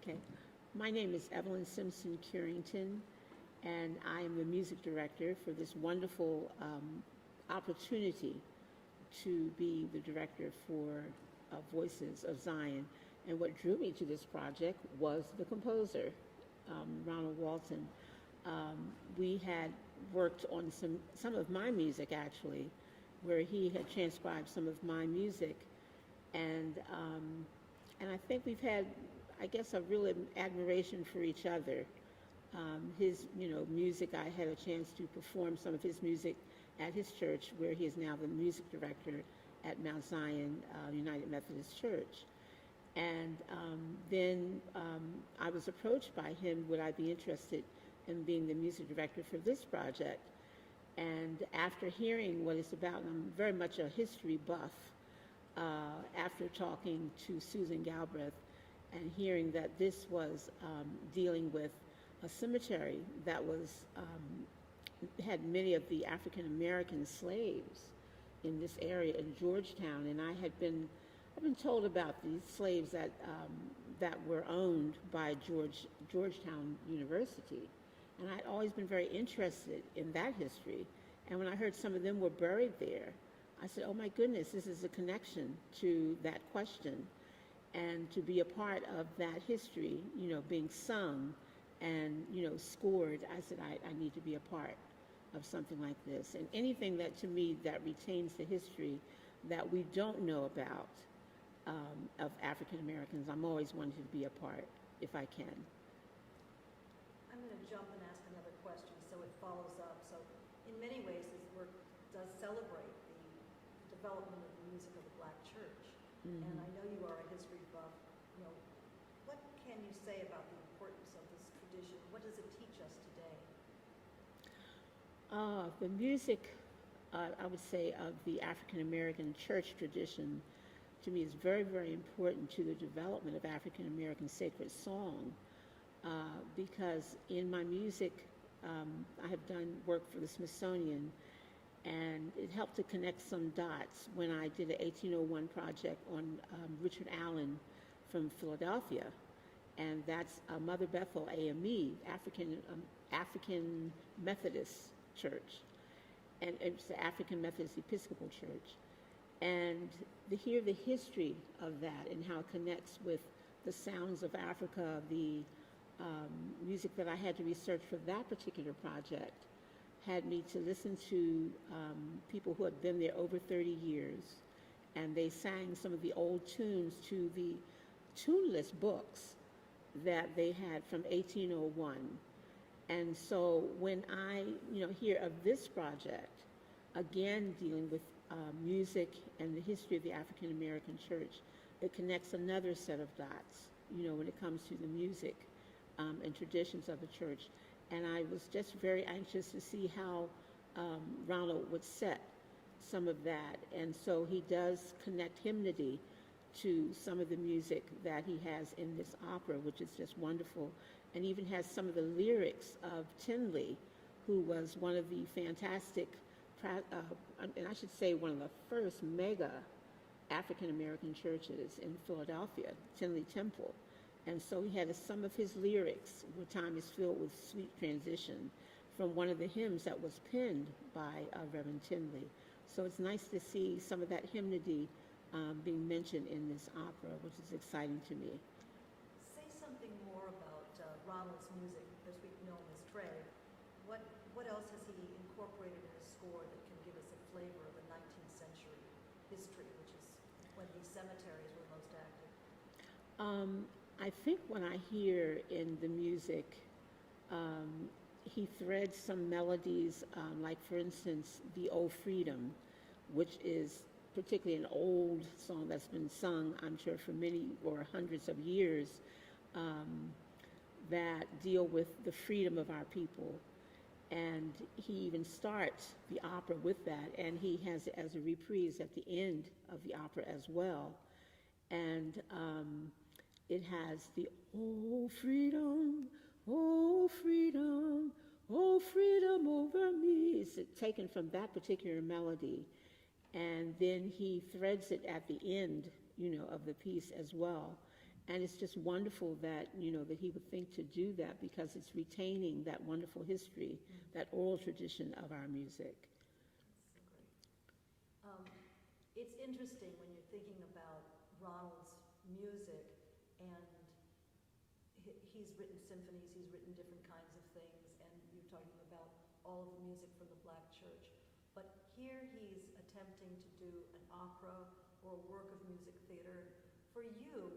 Okay. My name is Evelyn Simpson Curenton, and I am the music director for this wonderful opportunity to be the director for Voices of Zion. And what drew me to this project was the composer, Ronald Walton. We had worked on some of my music, actually, where he had transcribed some of my music. And I think we've had, I guess, a real admiration for each other. His, music, I had a chance to perform some of his music at his church, where he is now the music director at Mount Zion United Methodist Church. And then I was approached by him, would I be interested in being the music director for this project? And after hearing what it's about, and I'm very much a history buff, after talking to Susan Galbraith and hearing that this was dealing with a cemetery that was had many of the AfricanAmerican slaves in this area in Georgetown, and I've been told about these slaves that were owned by Georgetown University, and I'd always been very interested in that history. And when I heard some of them were buried there, I said, oh my goodness, this is a connection to that question. And to be a part of that history, being sung and, scored, I said, I need to be a part of something like this. And anything that, to me, that retains the history that we don't know about of African Americans, I'm always wanting to be a part, if I can. I'm going to jump and ask another question so it follows up. So in many ways, this work does celebrate the development of the music of the Black church. Mm-hmm. And I know you are a history buff. What can you say about the importance of this tradition? What does it teach us today? The music, I would say, of the African American church tradition, to me, is very, very important to the development of African American sacred song. Because in my music, I have done work for the Smithsonian, and it helped to connect some dots when I did an 1801 project on Richard Allen from Philadelphia, and that's Mother Bethel AME, African Methodist Church, and it's the African Methodist Episcopal Church, and to hear the history of that and how it connects with the sounds of Africa, the music that I had to research for that particular project had me to listen to people who had been there over 30 years, and they sang some of the old tunes to the tuneless books that they had from 1801. And so when I, hear of this project, again dealing with music and the history of the African American church, it connects another set of dots, when it comes to the music and traditions of the church. And I was just very anxious to see how Ronald would set some of that. And so he does connect hymnody to some of the music that he has in this opera, which is just wonderful, and even has some of the lyrics of Tinley, who was one of the fantastic, and I should say one of the first mega African-American churches in Philadelphia, Tinley Temple. And so he had some of his lyrics, where time is filled with sweet transition, from one of the hymns that was penned by Reverend Tinley. So it's nice to see some of that hymnody being mentioned in this opera, which is exciting to me. Say something more about Ronald's music, as we know him as Trey. What else has he incorporated in his score that can give us a flavor of the 19th century history, which is when these cemeteries were most active? I think when I hear in the music, he threads some melodies, like for instance, the "O Freedom," which is particularly an old song that's been sung, I'm sure, for many or hundreds of years, that deal with the freedom of our people. And he even starts the opera with that, and he has it as a reprise at the end of the opera as well. And it has the "Oh freedom, oh freedom, oh freedom over me." It's taken from that particular melody. And then he threads it at the end, of the piece as well. And it's just wonderful that, that he would think to do that, because it's retaining that wonderful history, that oral tradition of our music. So great. It's interesting when you're thinking about Ronald's music, and he's written symphonies, he's written different kinds of things, and you're talking about all of the music from the Black church. But here he's attempting to do an opera or a work of music theater. For you,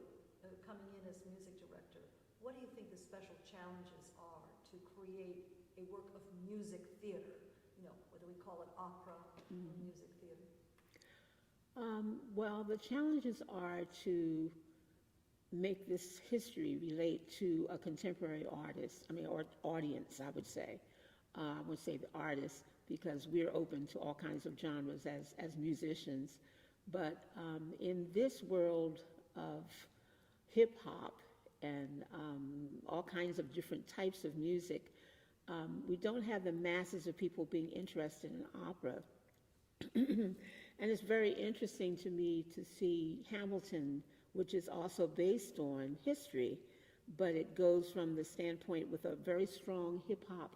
coming in as music director, what do you think the special challenges are to create a work of music theater? Whether we call it opera or music theater. Well, the challenges are to make this history relate to a contemporary artist, or audience, I would say. I would say the artist, because we're open to all kinds of genres as musicians. But in this world of hip hop and all kinds of different types of music, we don't have the masses of people being interested in opera. And it's very interesting to me to see Hamilton, which is also based on history, but it goes from the standpoint with a very strong hip hop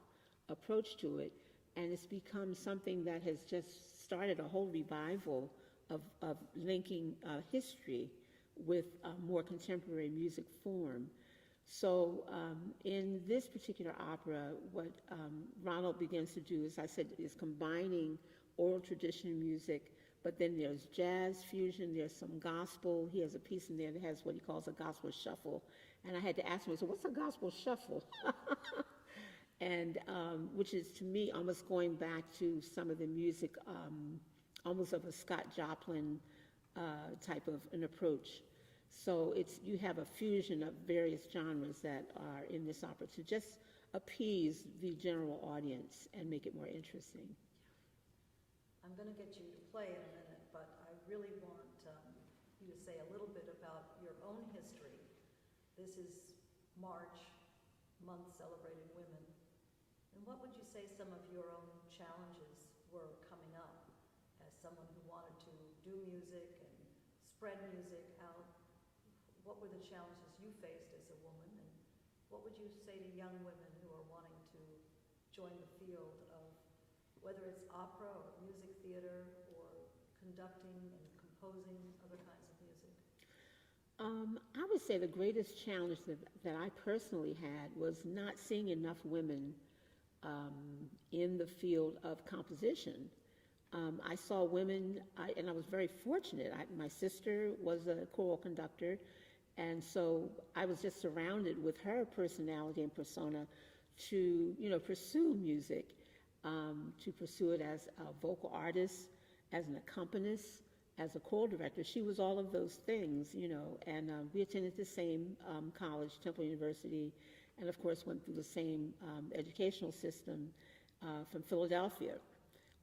approach to it, and it's become something that has just started a whole revival of linking history with a more contemporary music form. So in this particular opera, what Ronald begins to do, as I said, is combining oral tradition music, but then there's jazz fusion, there's some gospel. He has a piece in there that has what he calls a gospel shuffle. And I had to ask him, so what's a gospel shuffle? And which is, to me, almost going back to some of the music, almost of a Scott Joplin type of an approach. So you have a fusion of various genres that are in this opera to just appease the general audience and make it more interesting. I'm going to get you to play in a minute, but I really want you to say a little bit about your own history. This is March, month celebrating women. And what would you say some of your own challenges were coming up as someone who wanted to do music and spread music out? What were the challenges you faced as a woman? And what would you say to young women who are wanting to join the field of whether it's opera or music theater or conducting and composing other kinds of music? I would say the greatest challenge that I personally had was not seeing enough women in the field of composition. I saw women, and I was very fortunate. My sister was a choral conductor, and so I was just surrounded with her personality and persona to, pursue music. To pursue it as a vocal artist, as an accompanist, as a choral director. She was all of those things, and we attended the same college, Temple University, and of course went through the same educational system from Philadelphia,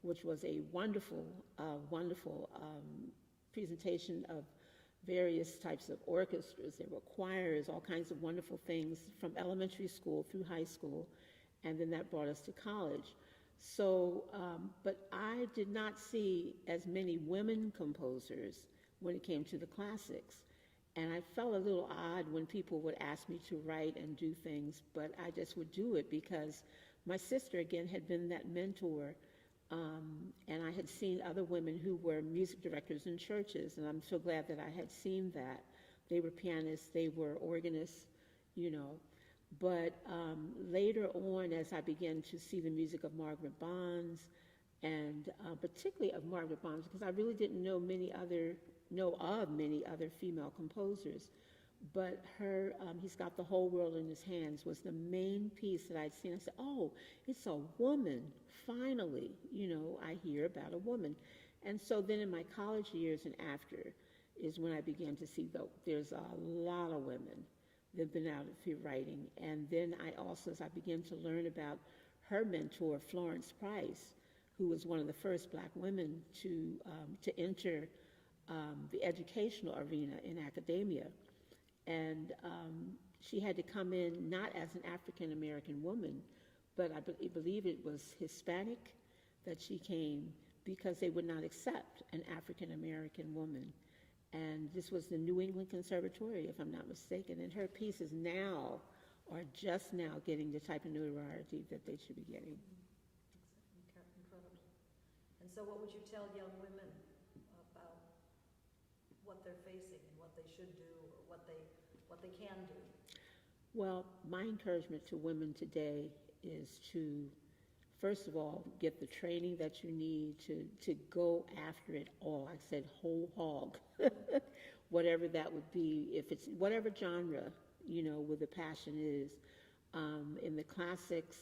which was a wonderful, wonderful presentation of various types of orchestras. There were choirs, all kinds of wonderful things from elementary school through high school, and then that brought us to college. So, but I did not see as many women composers when it came to the classics. And I felt a little odd when people would ask me to write and do things, but I just would do it because my sister, again, had been that mentor. And I had seen other women who were music directors in churches, and I'm so glad that I had seen that. They were pianists, they were organists, But later on, as I began to see the music of Margaret Bonds, and particularly of Margaret Bonds, because I really didn't know of many other female composers, but her, He's Got the Whole World in His Hands was the main piece that I'd seen. I said, oh, it's a woman, finally, I hear about a woman. And so then in my college years and after is when I began to see there's a lot of women that have been out here writing. And then I also, as I began to learn about her mentor, Florence Price, who was one of the first Black women to enter the educational arena in academia. And she had to come in not as an African-American woman, but I believe it was Hispanic that she came because they would not accept an African-American woman. And this was the New England Conservatory, if I'm not mistaken. And her pieces now are just now getting the type of notoriety that they should be getting. Incredible. And so what would you tell young women about what they're facing and what they should do or what they can do? Well, my encouragement to women today is to, first of all, get the training that you need to go after it all. I said whole hog, whatever that would be, if it's whatever genre, where the passion is. In the classics,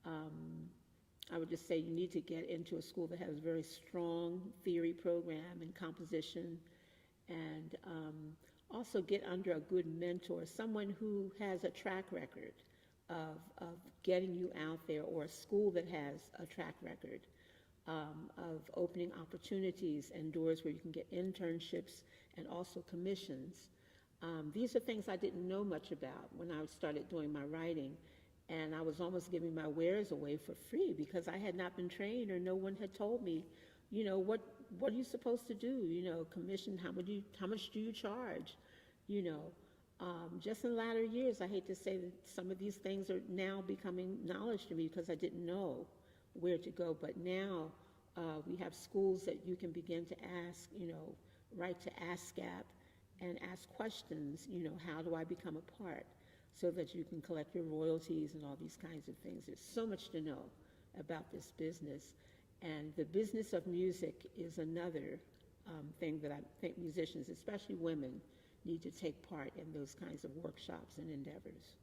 I would just say you need to get into a school that has a very strong theory program and composition, and also get under a good mentor, someone who has a track record of getting you out there, or a school that has a track record of opening opportunities and doors where you can get internships and also commissions. These are things I didn't know much about when I started doing my writing, and I was almost giving my wares away for free because I had not been trained, or no one had told me, what are you supposed to do? Commission, how much do you charge? Just in the latter years, I hate to say that some of these things are now becoming knowledge to me because I didn't know where to go. But now we have schools that you can begin to ask, write to ASCAP and ask questions, how do I become a part, so that you can collect your royalties and all these kinds of things. There's so much to know about this business. And the business of music is another thing that I think musicians, especially women, need to take part in those kinds of workshops and endeavors.